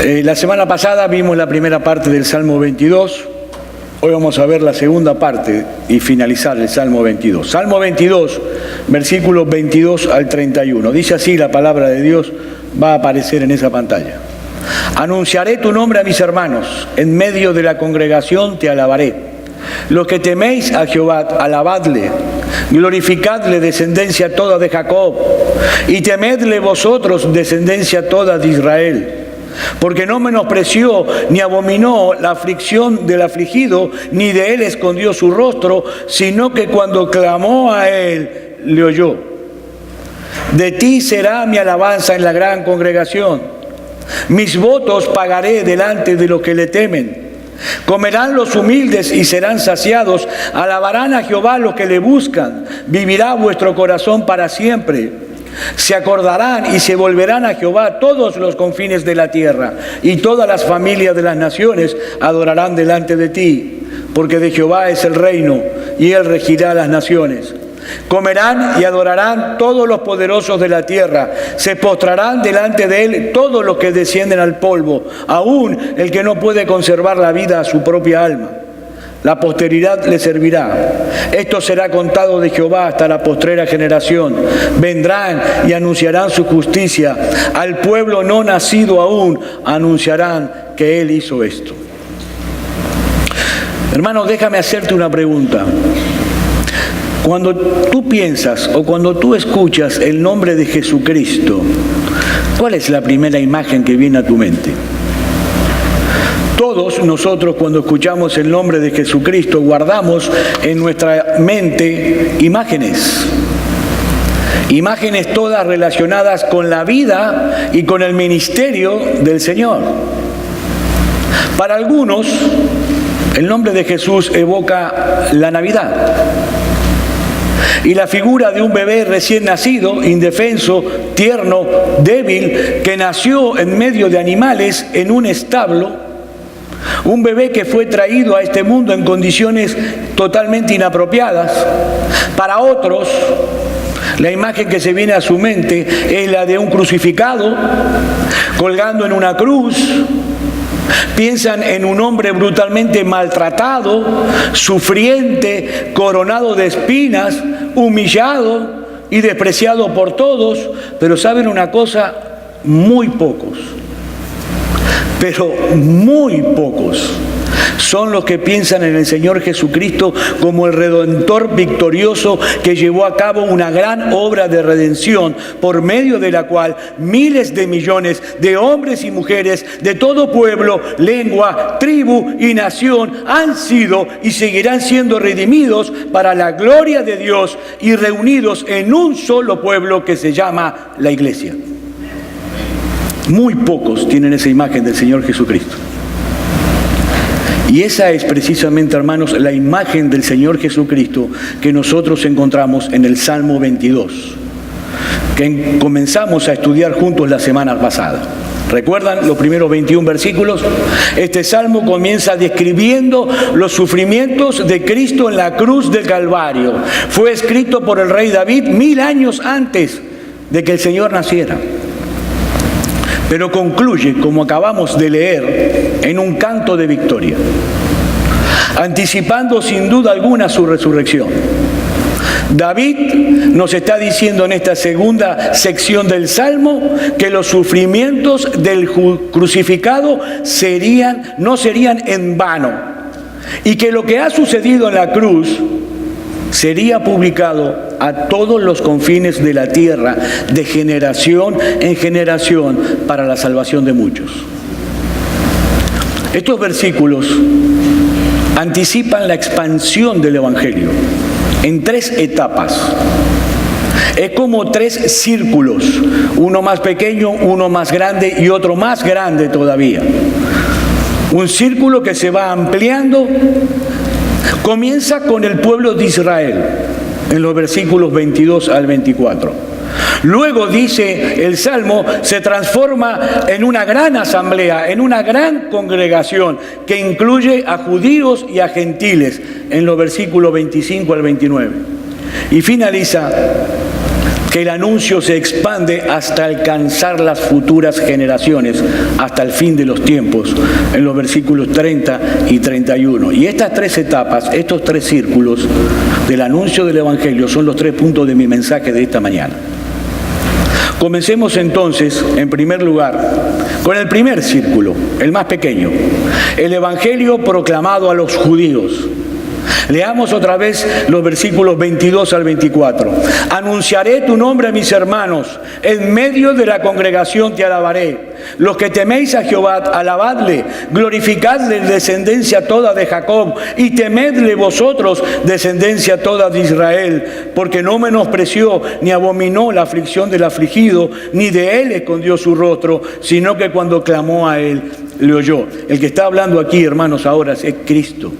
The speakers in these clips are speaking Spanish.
La semana pasada vimos la primera parte del Salmo 22, hoy vamos a ver la segunda parte y finalizar el Salmo 22. Salmo 22, versículos 22 al 31. Dice así la palabra de Dios, va a aparecer en esa pantalla. Anunciaré tu nombre a mis hermanos, en medio de la congregación te alabaré. Los que teméis a Jehová, alabadle, glorificadle, descendencia toda de Jacob, y temedle vosotros, descendencia toda de Israel. Porque no menospreció ni abominó la aflicción del afligido, ni de él escondió su rostro, sino que cuando clamó a él, le oyó. De ti será mi alabanza en la gran congregación. Mis votos pagaré delante de los que le temen. Comerán los humildes y serán saciados. Alabarán a Jehová los que le buscan. Vivirá vuestro corazón para siempre. Se acordarán y se volverán a Jehová todos los confines de la tierra, y todas las familias de las naciones adorarán delante de ti, porque de Jehová es el reino, y él regirá las naciones. Comerán y adorarán todos los poderosos de la tierra, se postrarán delante de él todos los que descienden al polvo, aun el que no puede conservar la vida a su propia alma. La posteridad le servirá. Esto será contado de Jehová hasta la postrera generación. Vendrán y anunciarán su justicia. Al pueblo no nacido aún anunciarán que él hizo esto. Hermano, déjame hacerte una pregunta. Cuando tú piensas o cuando tú escuchas el nombre de Jesucristo, ¿cuál es la primera imagen que viene a tu mente? Todos nosotros, cuando escuchamos el nombre de Jesucristo, guardamos en nuestra mente imágenes todas relacionadas con la vida y con el ministerio del Señor. Para algunos, el nombre de Jesús evoca la Navidad y la figura de un bebé recién nacido, indefenso, tierno, débil, que nació en medio de animales en un establo. Un bebé que fue traído a este mundo en condiciones totalmente inapropiadas. Para otros, la imagen que se viene a su mente es la de un crucificado, colgando en una cruz. Piensan en un hombre brutalmente maltratado, sufriente, coronado de espinas, humillado y despreciado por todos. Pero ¿saben una cosa? Muy pocos, pero muy pocos son los que piensan en el Señor Jesucristo como el Redentor victorioso que llevó a cabo una gran obra de redención, por medio de la cual miles de millones de hombres y mujeres de todo pueblo, lengua, tribu y nación han sido y seguirán siendo redimidos para la gloria de Dios y reunidos en un solo pueblo que se llama la Iglesia. Muy pocos tienen esa imagen del Señor Jesucristo. Y esa es precisamente, hermanos, la imagen del Señor Jesucristo que nosotros encontramos en el Salmo 22, que comenzamos a estudiar juntos la semana pasada. ¿Recuerdan los primeros 21 versículos? Este salmo comienza describiendo los sufrimientos de Cristo en la cruz del Calvario. Fue escrito por el rey David 1000 años antes de que el Señor naciera. Pero concluye, como acabamos de leer, en un canto de victoria, anticipando sin duda alguna su resurrección. David nos está diciendo en esta segunda sección del Salmo que los sufrimientos del crucificado no serían en vano, y que lo que ha sucedido en la cruz sería publicado a todos los confines de la tierra, de generación en generación, para la salvación de muchos. Estos versículos anticipan la expansión del Evangelio en 3 etapas. Es como 3 círculos, uno más pequeño, uno más grande y otro más grande todavía. Un círculo que se va ampliando. Comienza con el pueblo de Israel, en los versículos 22 al 24. Luego, dice el Salmo, se transforma en una gran asamblea, en una gran congregación que incluye a judíos y a gentiles, en los versículos 25 al 29. Y finaliza que el anuncio se expande hasta alcanzar las futuras generaciones, hasta el fin de los tiempos, en los versículos 30 y 31. Y estas tres etapas, estos tres círculos del anuncio del Evangelio son los tres puntos de mi mensaje de esta mañana. Comencemos entonces, en primer lugar, con el primer círculo, el más pequeño, el Evangelio proclamado a los judíos. Leamos otra vez los versículos 22 al 24. Anunciaré tu nombre a mis hermanos, en medio de la congregación te alabaré. Los que teméis a Jehová, alabadle, glorificadle, descendencia toda de Jacob, y temedle vosotros, descendencia toda de Israel, porque no menospreció ni abominó la aflicción del afligido, ni de él escondió su rostro, sino que cuando clamó a él, le oyó. El que está hablando aquí, hermanos, ahora es Cristo.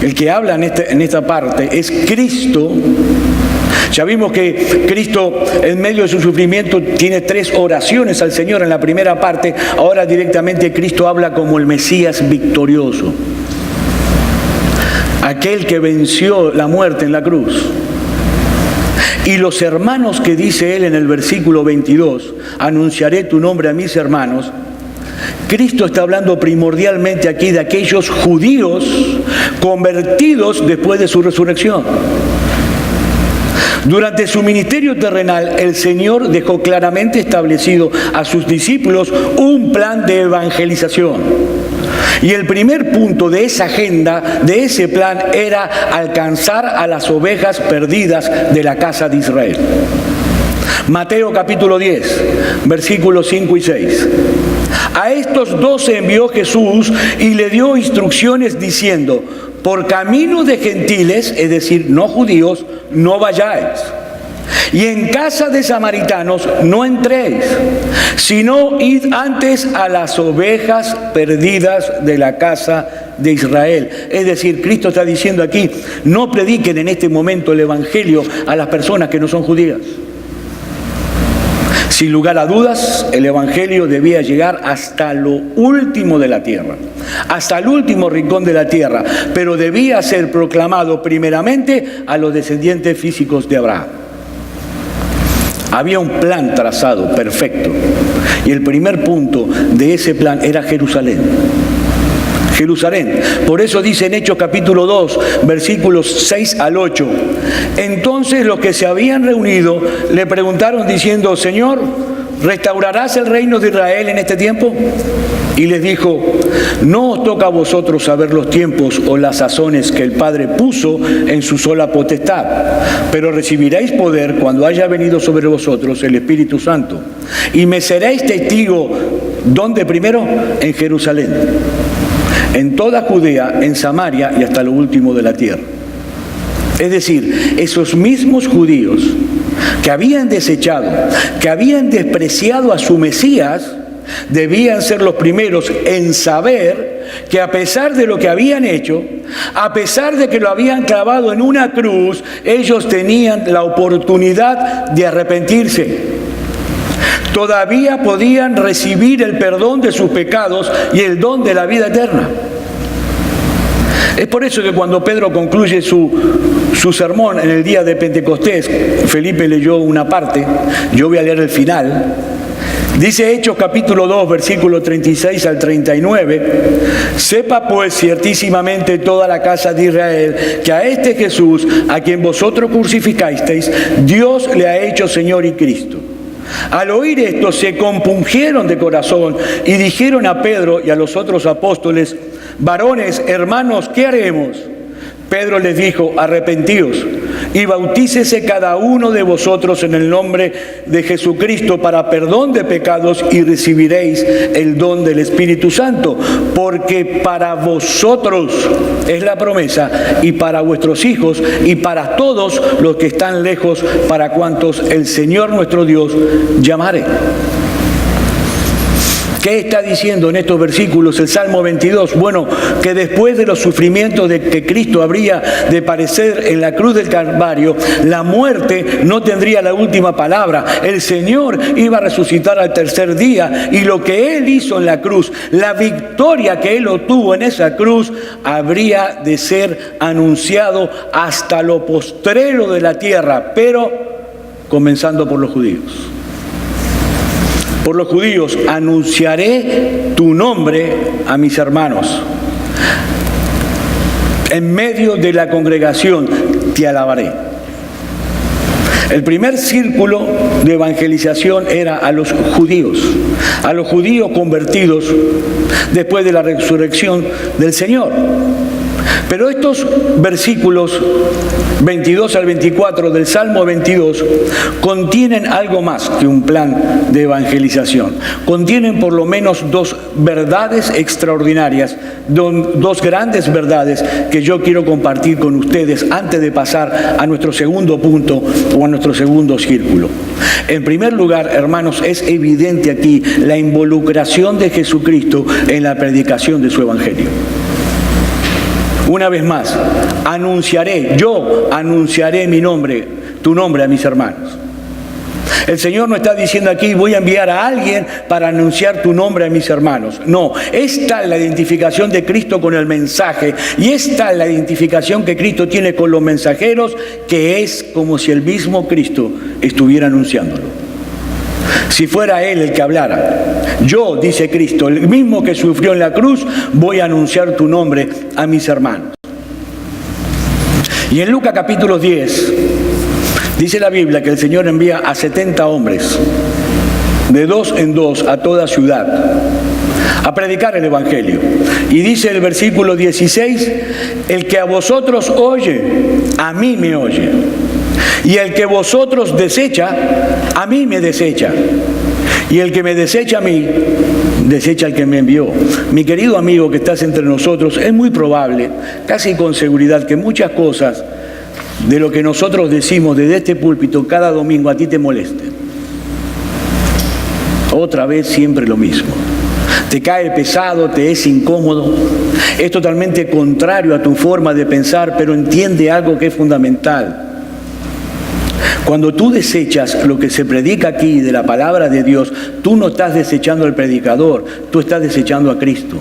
El que habla en esta parte es Cristo. Ya vimos que Cristo, en medio de su sufrimiento, tiene tres oraciones al Señor en la primera parte. Ahora directamente Cristo habla como el Mesías victorioso, aquel que venció la muerte en la cruz. Y los hermanos que dice él en el versículo 22, anunciaré tu nombre a mis hermanos. Cristo está hablando primordialmente aquí de aquellos judíos convertidos después de su resurrección. Durante su ministerio terrenal, el Señor dejó claramente establecido a sus discípulos un plan de evangelización. Y el primer punto de esa agenda, de ese plan, era alcanzar a las ovejas perdidas de la casa de Israel. Mateo capítulo 10, versículos 5 y 6. A estos 12 envió Jesús y le dio instrucciones diciendo: por camino de gentiles, es decir, no judíos, no vayáis. Y en casa de samaritanos no entréis, sino id antes a las ovejas perdidas de la casa de Israel. Es decir, Cristo está diciendo aquí, no prediquen en este momento el Evangelio a las personas que no son judías. Sin lugar a dudas, el Evangelio debía llegar hasta lo último de la tierra, hasta el último rincón de la tierra, pero debía ser proclamado primeramente a los descendientes físicos de Abraham. Había un plan trazado, perfecto, y el primer punto de ese plan era Jerusalén. Jerusalén. Por eso dice en Hechos capítulo 2, versículos 6 al 8. Entonces los que se habían reunido le preguntaron diciendo: Señor, ¿restaurarás el reino de Israel en este tiempo? Y les dijo: no os toca a vosotros saber los tiempos o las sazones que el Padre puso en su sola potestad, pero recibiréis poder cuando haya venido sobre vosotros el Espíritu Santo. Y me seréis testigo, ¿dónde primero? En Jerusalén, en toda Judea, en Samaria y hasta lo último de la tierra. Es decir, esos mismos judíos que habían desechado, que habían despreciado a su Mesías, debían ser los primeros en saber que a pesar de lo que habían hecho, a pesar de que lo habían clavado en una cruz, ellos tenían la oportunidad de arrepentirse. Todavía podían recibir el perdón de sus pecados y el don de la vida eterna. Es por eso que cuando Pedro concluye su sermón en el día de Pentecostés, Felipe leyó una parte, yo voy a leer el final. Dice Hechos capítulo 2, versículo 36 al 39, sepa pues ciertísimamente toda la casa de Israel que a este Jesús, a quien vosotros crucificasteis, Dios le ha hecho Señor y Cristo. Al oír esto se compungieron de corazón y dijeron a Pedro y a los otros apóstoles: varones, hermanos, ¿qué haremos? Pedro les dijo: arrepentíos y bautícese cada uno de vosotros en el nombre de Jesucristo para perdón de pecados y recibiréis el don del Espíritu Santo, porque para vosotros es la promesa y para vuestros hijos y para todos los que están lejos, para cuantos el Señor nuestro Dios llamare. ¿Qué está diciendo en estos versículos el Salmo 22? Bueno, que después de los sufrimientos de que Cristo habría de padecer en la cruz del Calvario, la muerte no tendría la última palabra. El Señor iba a resucitar al tercer día, y lo que Él hizo en la cruz, la victoria que Él obtuvo en esa cruz, habría de ser anunciado hasta lo postrero de la tierra, pero comenzando por los judíos. Por los judíos anunciaré tu nombre a mis hermanos. En medio de la congregación te alabaré. El primer círculo de evangelización era a los judíos convertidos después de la resurrección del Señor. Pero estos versículos 22 al 24 del Salmo 22 contienen algo más que un plan de evangelización. Contienen por lo menos dos verdades extraordinarias, dos grandes verdades que yo quiero compartir con ustedes antes de pasar a nuestro segundo punto o a nuestro segundo círculo. En primer lugar, hermanos, es evidente aquí la involucración de Jesucristo en la predicación de su evangelio. Una vez más, yo anunciaré tu nombre a mis hermanos. El Señor no está diciendo aquí, voy a enviar a alguien para anunciar tu nombre a mis hermanos. No, esta es la identificación de Cristo con el mensaje, y esta es la identificación que Cristo tiene con los mensajeros, que es como si el mismo Cristo estuviera anunciándolo. Si fuera Él el que hablara. Yo, dice Cristo, el mismo que sufrió en la cruz, voy a anunciar tu nombre a mis hermanos. Y en Lucas capítulo 10, dice la Biblia que el Señor envía a 70 hombres, de 2 en 2, a toda ciudad, a predicar el evangelio. Y dice el versículo 16, el que a vosotros oye, a mí me oye. Y el que vosotros desecha, a mí me desecha. Y el que me desecha a mí, desecha al que me envió. Mi querido amigo que estás entre nosotros, es muy probable, casi con seguridad, que muchas cosas de lo que nosotros decimos desde este púlpito cada domingo a ti te molesten. Otra vez siempre lo mismo. Te cae pesado, te es incómodo, es totalmente contrario a tu forma de pensar, pero entiende algo que es fundamental. Cuando tú desechas lo que se predica aquí de la palabra de Dios, tú no estás desechando al predicador, tú estás desechando a Cristo.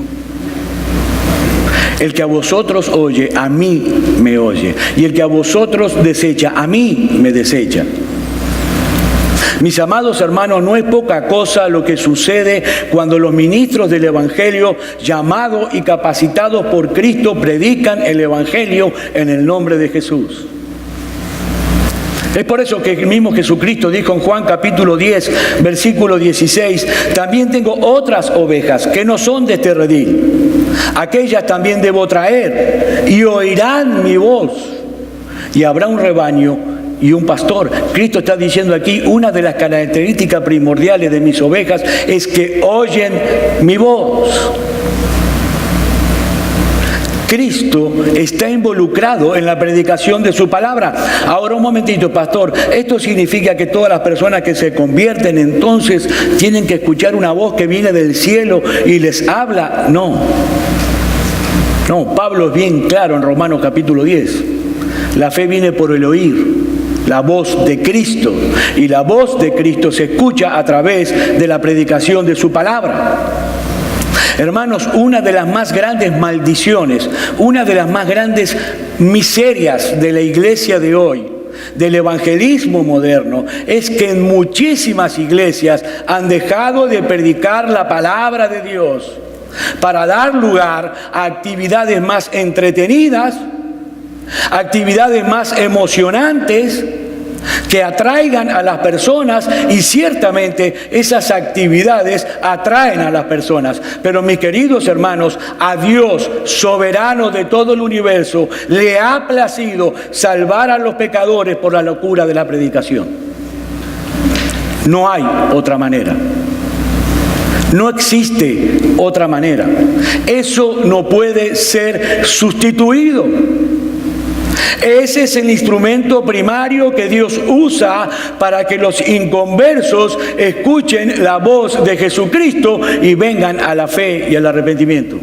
El que a vosotros oye, a mí me oye. Y el que a vosotros desecha, a mí me desecha. Mis amados hermanos, no es poca cosa lo que sucede cuando los ministros del Evangelio, llamados y capacitados por Cristo, predican el Evangelio en el nombre de Jesús. Es por eso que el mismo Jesucristo dijo en Juan capítulo 10, versículo 16, también tengo otras ovejas que no son de este redil. Aquellas también debo traer, y oirán mi voz, y habrá un rebaño y un pastor. Cristo está diciendo aquí, una de las características primordiales de mis ovejas es que oyen mi voz. Cristo está involucrado en la predicación de su palabra. Ahora un momentito, pastor, ¿esto significa que todas las personas que se convierten entonces tienen que escuchar una voz que viene del cielo y les habla? No, Pablo es bien claro en Romanos capítulo 10. La fe viene por el oír la voz de Cristo, y la voz de Cristo se escucha a través de la predicación de su palabra. Hermanos, una de las más grandes maldiciones, una de las más grandes miserias de la iglesia de hoy, del evangelismo moderno, es que en muchísimas iglesias han dejado de predicar la palabra de Dios para dar lugar a actividades más entretenidas, actividades más emocionantes, que atraigan a las personas, y ciertamente esas actividades atraen a las personas. Pero mis queridos hermanos, a Dios, soberano de todo el universo, le ha placido salvar a los pecadores por la locura de la predicación. No hay otra manera. No existe otra manera. Eso no puede ser sustituido. Ese es el instrumento primario que Dios usa para que los inconversos escuchen la voz de Jesucristo y vengan a la fe y al arrepentimiento.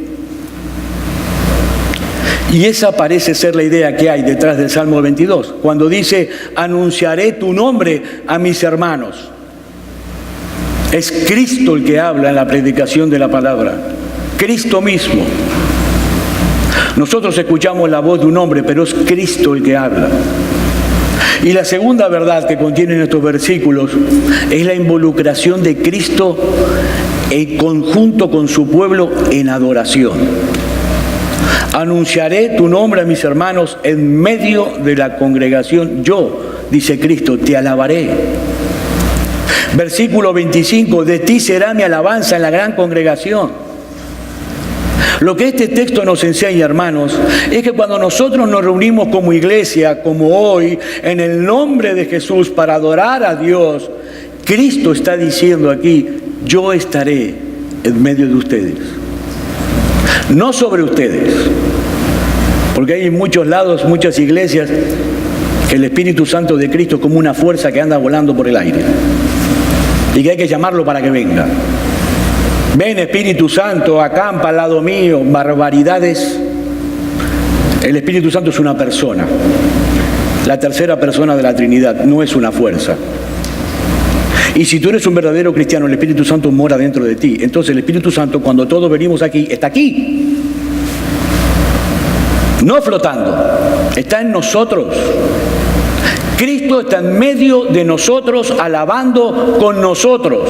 Y esa parece ser la idea que hay detrás del Salmo 22, cuando dice: anunciaré tu nombre a mis hermanos. Es Cristo el que habla en la predicación de la palabra, Cristo mismo. Nosotros escuchamos la voz de un hombre, pero es Cristo el que habla. Y la segunda verdad que contienen estos versículos es la involucración de Cristo en conjunto con su pueblo en adoración. Anunciaré tu nombre a mis hermanos en medio de la congregación. Yo, dice Cristo, te alabaré. Versículo 25, de ti será mi alabanza en la gran congregación. Lo que este texto nos enseña, hermanos, es que cuando nosotros nos reunimos como iglesia, como hoy, en el nombre de Jesús para adorar a Dios, Cristo está diciendo aquí: yo estaré en medio de ustedes. No sobre ustedes, porque hay en muchos lados, muchas iglesias, que el Espíritu Santo de Cristo es como una fuerza que anda volando por el aire y que hay que llamarlo para que venga. Ven, Espíritu Santo, acampa al lado mío, barbaridades. El Espíritu Santo es una persona, la tercera persona de la Trinidad, no es una fuerza. Y si tú eres un verdadero cristiano, el Espíritu Santo mora dentro de ti. Entonces el Espíritu Santo, cuando todos venimos aquí, está aquí. No flotando, está en nosotros. Cristo está en medio de nosotros, alabando con nosotros,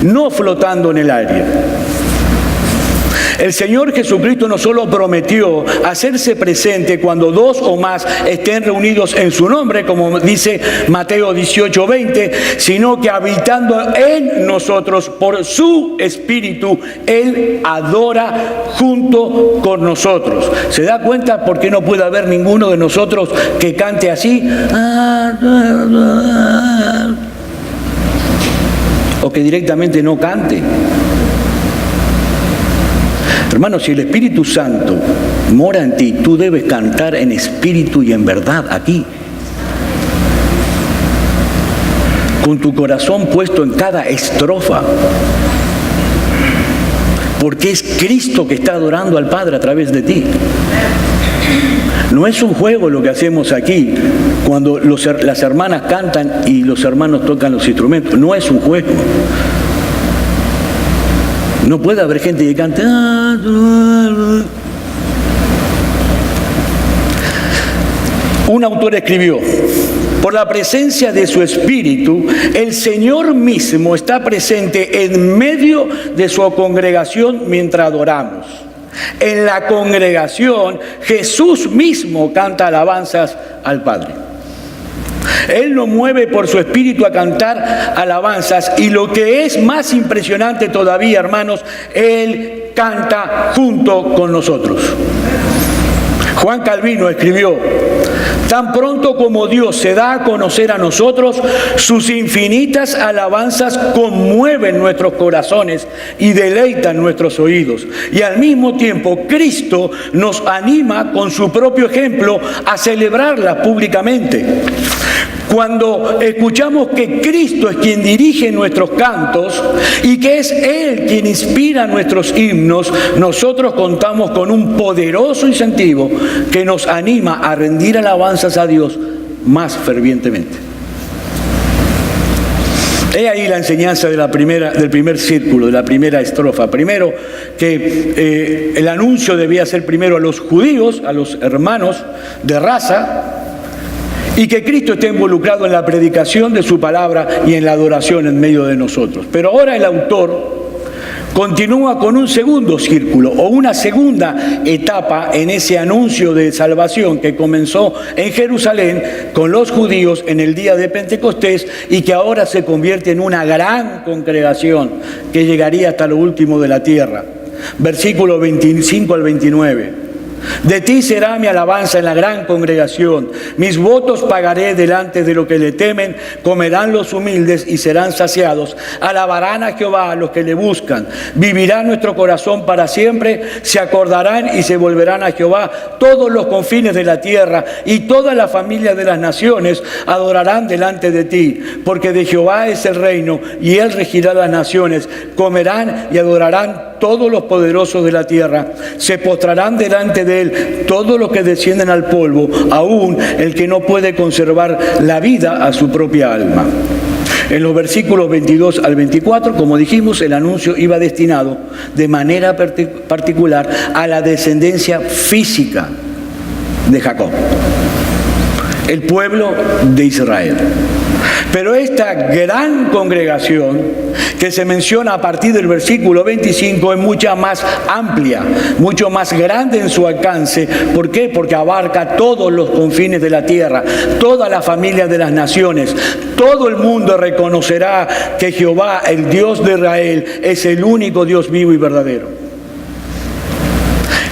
no flotando en el aire. El Señor Jesucristo no solo prometió hacerse presente cuando dos o más estén reunidos en su nombre, como dice Mateo 18:20, sino que habitando en nosotros por su Espíritu, Él adora junto con nosotros. ¿Se da cuenta por qué no puede haber ninguno de nosotros que cante así? O que directamente no cante. Hermano, si el Espíritu Santo mora en ti, tú debes cantar en espíritu y en verdad aquí. Con tu corazón puesto en cada estrofa. Porque es Cristo que está adorando al Padre a través de ti. No es un juego lo que hacemos aquí cuando las hermanas cantan y los hermanos tocan los instrumentos. No es un juego. No puede haber gente que cante. Un autor escribió: por la presencia de su Espíritu, el Señor mismo está presente en medio de su congregación mientras adoramos. En la congregación, Jesús mismo canta alabanzas al Padre. Él nos mueve por su Espíritu a cantar alabanzas, y lo que es más impresionante todavía, hermanos, Él canta junto con nosotros. Juan Calvino escribió: tan pronto como Dios se da a conocer a nosotros, sus infinitas alabanzas conmueven nuestros corazones y deleitan nuestros oídos. Y al mismo tiempo, Cristo nos anima con su propio ejemplo a celebrarlas públicamente. Cuando escuchamos que Cristo es quien dirige nuestros cantos y que es Él quien inspira nuestros himnos, nosotros contamos con un poderoso incentivo que nos anima a rendir alabanzas a Dios más fervientemente. He ahí la enseñanza del primer círculo, de la primera estrofa. Primero, que el anuncio debía ser primero a los judíos, a los hermanos de raza, y que Cristo esté involucrado en la predicación de su palabra y en la adoración en medio de nosotros. Pero ahora el autor continúa con un segundo círculo o una segunda etapa en ese anuncio de salvación que comenzó en Jerusalén con los judíos en el día de Pentecostés y que ahora se convierte en una gran congregación que llegaría hasta lo último de la tierra. Versículo 25 al 29. De ti será mi alabanza en la gran congregación. Mis votos pagaré delante de los que le temen. Comerán los humildes y serán saciados. Alabarán a Jehová a los que le buscan. Vivirá nuestro corazón para siempre. Se acordarán y se volverán a Jehová todos los confines de la tierra, y toda la familia de las naciones adorarán delante de ti. Porque de Jehová es el reino, y él regirá las naciones. Comerán y adorarán todos los poderosos de la tierra. Se postrarán delante de él todos los que descienden al polvo, aún el que no puede conservar la vida a su propia alma. En los versículos 22 al 24, como dijimos, el anuncio iba destinado de manera particular a la descendencia física de Jacob, el pueblo de Israel. Pero esta gran congregación que se menciona a partir del versículo 25 es mucha más amplia, mucho más grande en su alcance. ¿Por qué? Porque abarca todos los confines de la tierra, toda la familia de las naciones. Todo el mundo reconocerá que Jehová, el Dios de Israel, es el único Dios vivo y verdadero.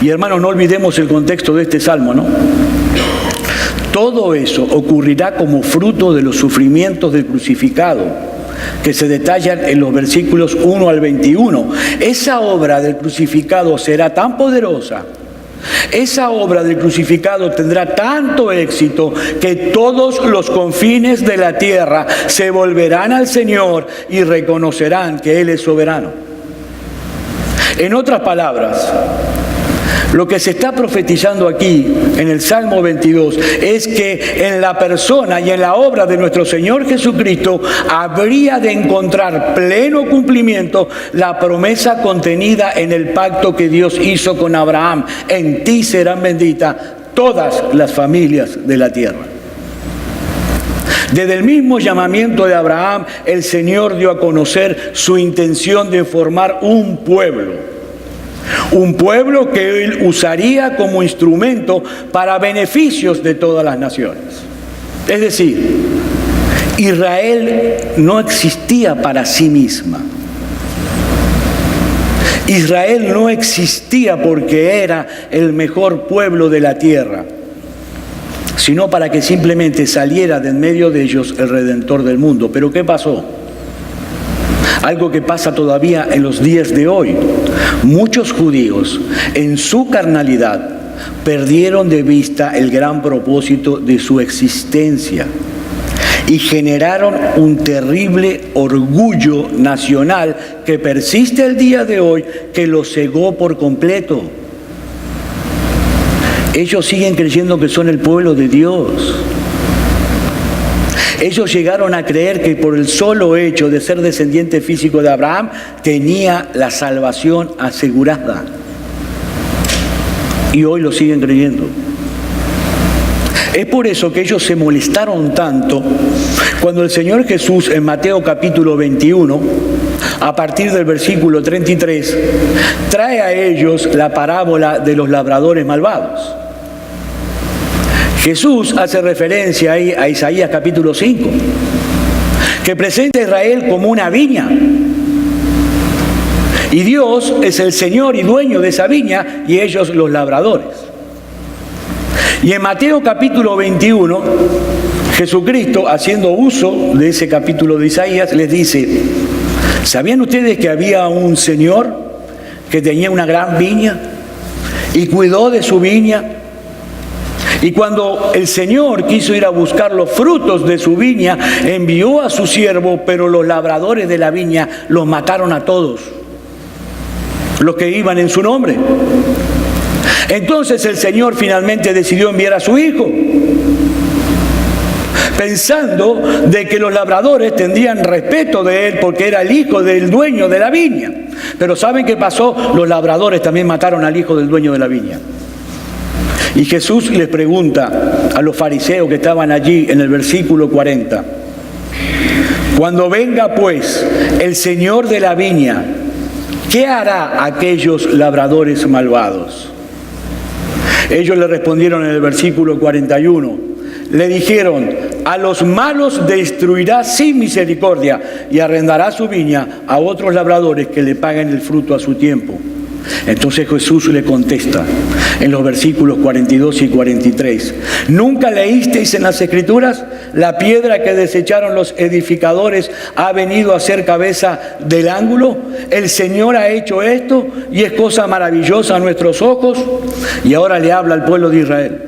Y hermanos, no olvidemos el contexto de este salmo, ¿no? Todo eso ocurrirá como fruto de los sufrimientos del crucificado, que se detallan en los versículos 1 al 21. Esa obra del crucificado será tan poderosa, esa obra del crucificado tendrá tanto éxito, que todos los confines de la tierra se volverán al Señor y reconocerán que Él es soberano. En otras palabras, lo que se está profetizando aquí en el Salmo 22 es que en la persona y en la obra de nuestro Señor Jesucristo habría de encontrar pleno cumplimiento la promesa contenida en el pacto que Dios hizo con Abraham. En ti serán benditas todas las familias de la tierra. Desde el mismo llamamiento de Abraham, el Señor dio a conocer su intención de formar un pueblo que Él usaría como instrumento para beneficios de todas las naciones. Es decir, Israel no existía para sí misma. Israel no existía porque era el mejor pueblo de la tierra, sino para que simplemente saliera de en medio de ellos el Redentor del mundo. ¿Pero qué pasó? Algo que pasa todavía en los días de hoy. Muchos judíos, en su carnalidad, perdieron de vista el gran propósito de su existencia y generaron un terrible orgullo nacional que persiste el día de hoy, que los cegó por completo. Ellos siguen creyendo que son el pueblo de Dios. Ellos llegaron a creer que por el solo hecho de ser descendiente físico de Abraham, tenía la salvación asegurada. Y hoy lo siguen creyendo. Es por eso que ellos se molestaron tanto cuando el Señor Jesús en Mateo capítulo 21, a partir del versículo 33, trae a ellos la parábola de los labradores malvados. Jesús hace referencia ahí a Isaías capítulo 5, que presenta a Israel como una viña. Y Dios es el Señor y dueño de esa viña, y ellos los labradores. Y en Mateo capítulo 21, Jesucristo, haciendo uso de ese capítulo de Isaías, les dice: ¿sabían ustedes que había un señor que tenía una gran viña y cuidó de su viña? Y cuando el Señor quiso ir a buscar los frutos de su viña, envió a su siervo, pero los labradores de la viña los mataron a todos, los que iban en su nombre. Entonces el Señor finalmente decidió enviar a su hijo, pensando de que los labradores tendrían respeto de él porque era el hijo del dueño de la viña. Pero ¿saben qué pasó? Los labradores también mataron al hijo del dueño de la viña. Y Jesús les pregunta a los fariseos que estaban allí en el versículo 40: cuando venga pues el Señor de la viña, ¿qué hará a aquellos labradores malvados? Ellos le respondieron en el versículo 41, le dijeron: a los malos destruirá sin misericordia y arrendará su viña a otros labradores que le paguen el fruto a su tiempo. Entonces Jesús le contesta en los versículos 42 y 43. ¿Nunca leísteis en las Escrituras? La piedra que desecharon los edificadores ha venido a ser cabeza del ángulo. El Señor ha hecho esto y es cosa maravillosa a nuestros ojos. Y ahora le habla al pueblo de Israel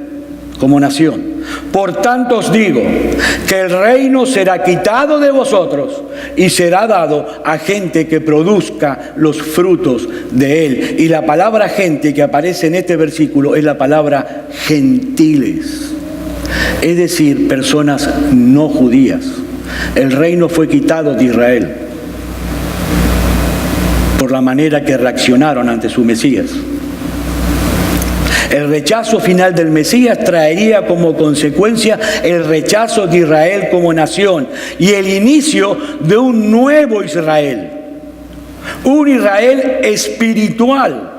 como nación. Por tanto os digo que el reino será quitado de vosotros y será dado a gente que produzca los frutos de él. Y la palabra gente que aparece en este versículo es la palabra gentiles, es decir, personas no judías. El reino fue quitado de Israel por la manera que reaccionaron ante su Mesías. El rechazo final del Mesías traería como consecuencia el rechazo de Israel como nación y el inicio de un nuevo Israel. Un Israel espiritual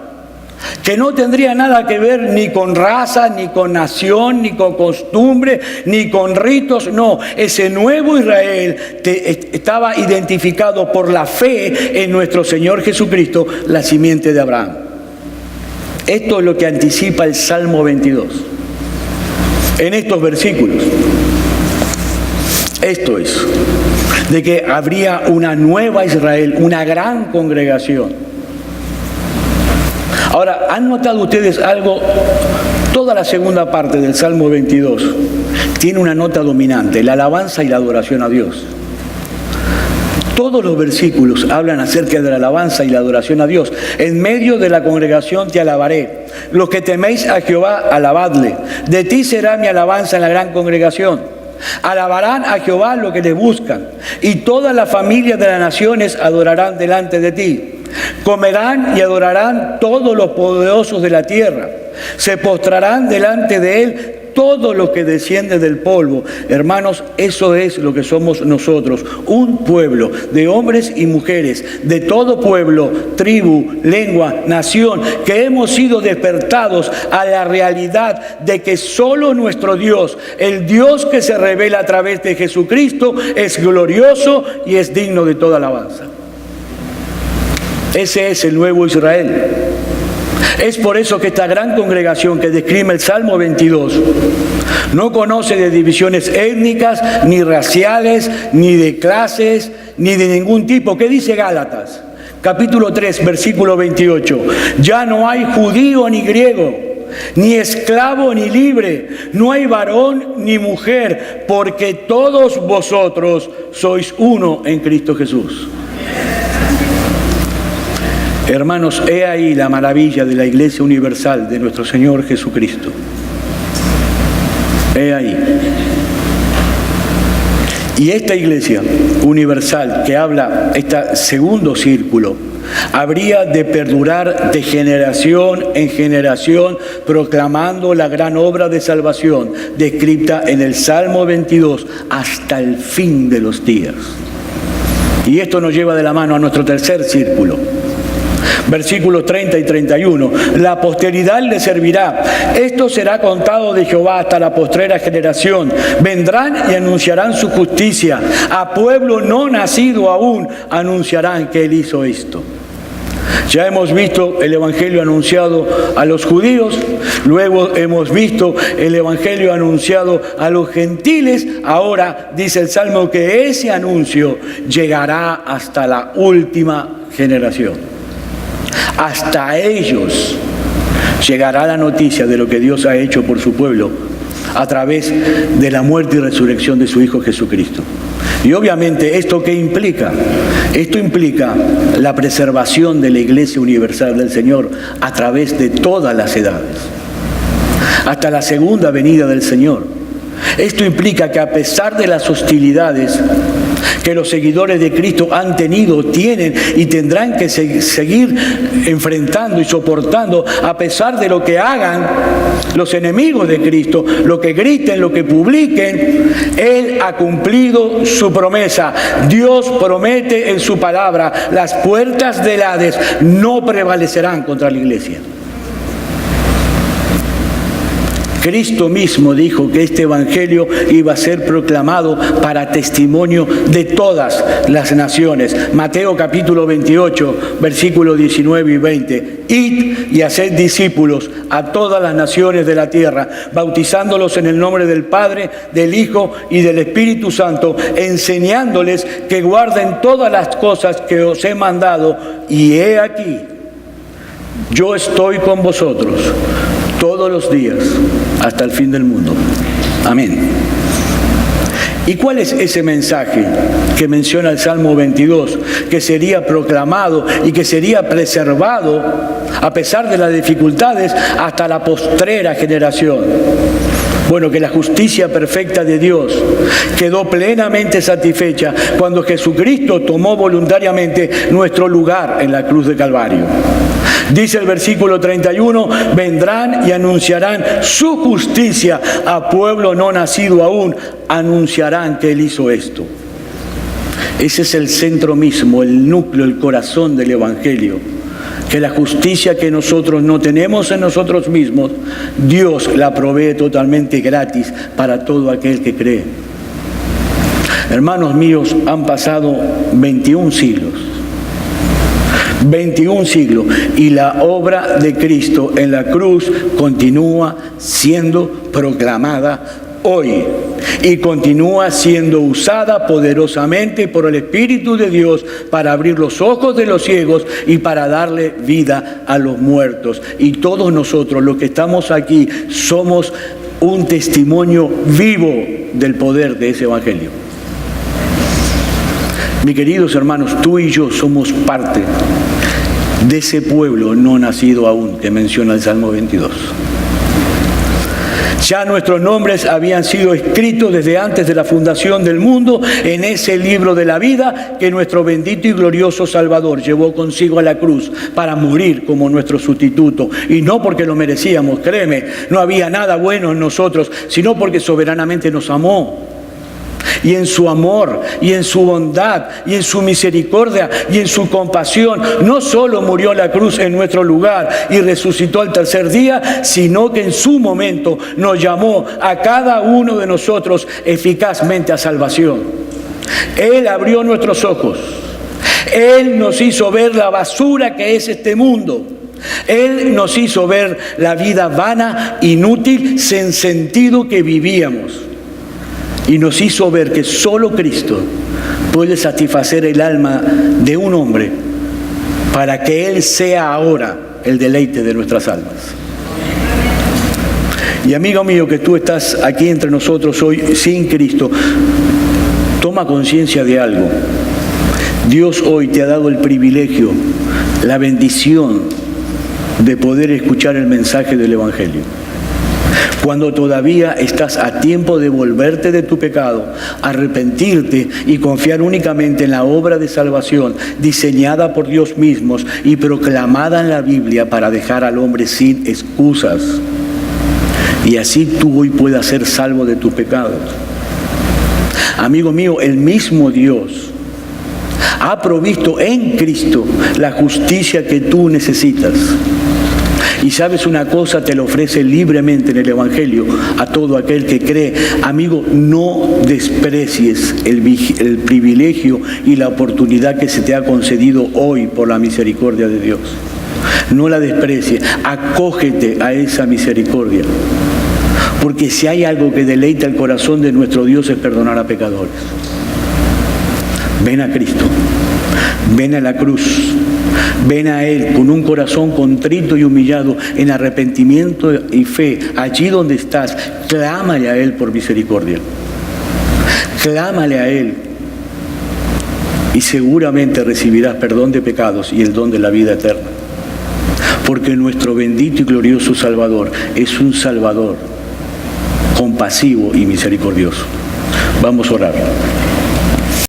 que no tendría nada que ver ni con raza, ni con nación, ni con costumbre, ni con ritos. No, ese nuevo Israel estaba identificado por la fe en nuestro Señor Jesucristo, la simiente de Abraham. Esto es lo que anticipa el Salmo 22. En estos versículos, esto es, de que habría una nueva Israel, una gran congregación. Ahora, ¿han notado ustedes algo? Toda la segunda parte del Salmo 22 tiene una nota dominante, la alabanza y la adoración a Dios. Todos los versículos hablan acerca de la alabanza y la adoración a Dios. En medio de la congregación te alabaré. Los que teméis a Jehová, alabadle. De ti será mi alabanza en la gran congregación. Alabarán a Jehová los que le buscan. Y todas las familias de las naciones adorarán delante de ti. Comerán y adorarán todos los poderosos de la tierra. Se postrarán delante de él todos los que descienden del polvo. Hermanos, eso es lo que somos nosotros, un pueblo de hombres y mujeres, de todo pueblo, tribu, lengua, nación, que hemos sido despertados a la realidad de que solo nuestro Dios, el Dios que se revela a través de Jesucristo, es glorioso y es digno de toda alabanza. Ese es el nuevo Israel. Es por eso que esta gran congregación que describe el Salmo 22 no conoce de divisiones étnicas, ni raciales, ni de clases, ni de ningún tipo. ¿Qué dice Gálatas? Capítulo 3, versículo 28. Ya no hay judío ni griego, ni esclavo ni libre, no hay varón ni mujer, porque todos vosotros sois uno en Cristo Jesús. Hermanos, he ahí la maravilla de la Iglesia Universal de nuestro Señor Jesucristo. He ahí. Y esta Iglesia Universal que habla, este segundo círculo, habría de perdurar de generación en generación, proclamando la gran obra de salvación descrita en el Salmo 22 hasta el fin de los días. Y esto nos lleva de la mano a nuestro tercer círculo. Versículos 30 y 31. La posteridad le servirá. Esto será contado de Jehová hasta la postrera generación. Vendrán y anunciarán su justicia. A pueblo no nacido aún anunciarán que él hizo esto. Ya hemos visto el evangelio anunciado a los judíos, luego hemos visto el evangelio anunciado a los gentiles. Ahora dice el Salmo que ese anuncio llegará hasta la última generación. Hasta ellos llegará la noticia de lo que Dios ha hecho por su pueblo a través de la muerte y resurrección de su Hijo Jesucristo. Y obviamente, ¿esto qué implica? Esto implica la preservación de la Iglesia Universal del Señor a través de todas las edades, hasta la segunda venida del Señor. Esto implica que a pesar de las hostilidades que los seguidores de Cristo han tenido, tienen y tendrán que seguir enfrentando y soportando, a pesar de lo que hagan los enemigos de Cristo, lo que griten, lo que publiquen, Él ha cumplido su promesa. Dios promete en su palabra: las puertas del Hades no prevalecerán contra la iglesia. Cristo mismo dijo que este evangelio iba a ser proclamado para testimonio de todas las naciones. Mateo capítulo 28, versículos 19 y 20. Id y haced discípulos a todas las naciones de la tierra, bautizándolos en el nombre del Padre, del Hijo y del Espíritu Santo, enseñándoles que guarden todas las cosas que os he mandado, y he aquí, yo estoy con vosotros todos los días hasta el fin del mundo. Amén. ¿Y cuál es ese mensaje que menciona el Salmo 22? Que sería proclamado y que sería preservado a pesar de las dificultades hasta la postrera generación. Bueno, que la justicia perfecta de Dios quedó plenamente satisfecha cuando Jesucristo tomó voluntariamente nuestro lugar en la cruz de Calvario. Dice el versículo 31, vendrán y anunciarán su justicia a pueblo no nacido aún, anunciarán que Él hizo esto. Ese es el centro mismo, el núcleo, el corazón del Evangelio. Que la justicia que nosotros no tenemos en nosotros mismos, Dios la provee totalmente gratis para todo aquel que cree. Hermanos míos, han pasado 21 siglos. 21 siglos y la obra de Cristo en la cruz continúa siendo proclamada hoy y continúa siendo usada poderosamente por el Espíritu de Dios para abrir los ojos de los ciegos y para darle vida a los muertos. Y todos nosotros, los que estamos aquí, somos un testimonio vivo del poder de ese Evangelio. Mis queridos hermanos, tú y yo somos parte de ese pueblo no nacido aún que menciona el Salmo 22. Ya nuestros nombres habían sido escritos desde antes de la fundación del mundo en ese libro de la vida que nuestro bendito y glorioso Salvador llevó consigo a la cruz para morir como nuestro sustituto. Y no porque lo merecíamos, créeme, no había nada bueno en nosotros, sino porque soberanamente nos amó. Y en su amor, y en su bondad, y en su misericordia, y en su compasión, no solo murió en la cruz en nuestro lugar y resucitó al tercer día, sino que en su momento nos llamó a cada uno de nosotros eficazmente a salvación. Él abrió nuestros ojos. Él nos hizo ver la basura que es este mundo. Él nos hizo ver la vida vana, inútil, sin sentido que vivíamos. Y nos hizo ver que solo Cristo puede satisfacer el alma de un hombre para que Él sea ahora el deleite de nuestras almas. Y amigo mío, que tú estás aquí entre nosotros hoy sin Cristo, toma conciencia de algo. Dios hoy te ha dado el privilegio, la bendición de poder escuchar el mensaje del Evangelio. Cuando todavía estás a tiempo de volverte de tu pecado, arrepentirte y confiar únicamente en la obra de salvación diseñada por Dios mismo y proclamada en la Biblia para dejar al hombre sin excusas. Y así tú hoy puedas ser salvo de tus pecados. Amigo mío, el mismo Dios ha provisto en Cristo la justicia que tú necesitas. Y sabes una cosa, te lo ofrece libremente en el Evangelio a todo aquel que cree. Amigo, no desprecies el privilegio y la oportunidad que se te ha concedido hoy por la misericordia de Dios. No la desprecies, acógete a esa misericordia. Porque si hay algo que deleita el corazón de nuestro Dios es perdonar a pecadores. Ven a Cristo, ven a la cruz. Ven a Él con un corazón contrito y humillado en arrepentimiento y fe. Allí donde estás, clámale a Él por misericordia. Clámale a Él y seguramente recibirás perdón de pecados y el don de la vida eterna. Porque nuestro bendito y glorioso Salvador es un Salvador compasivo y misericordioso. Vamos a orar.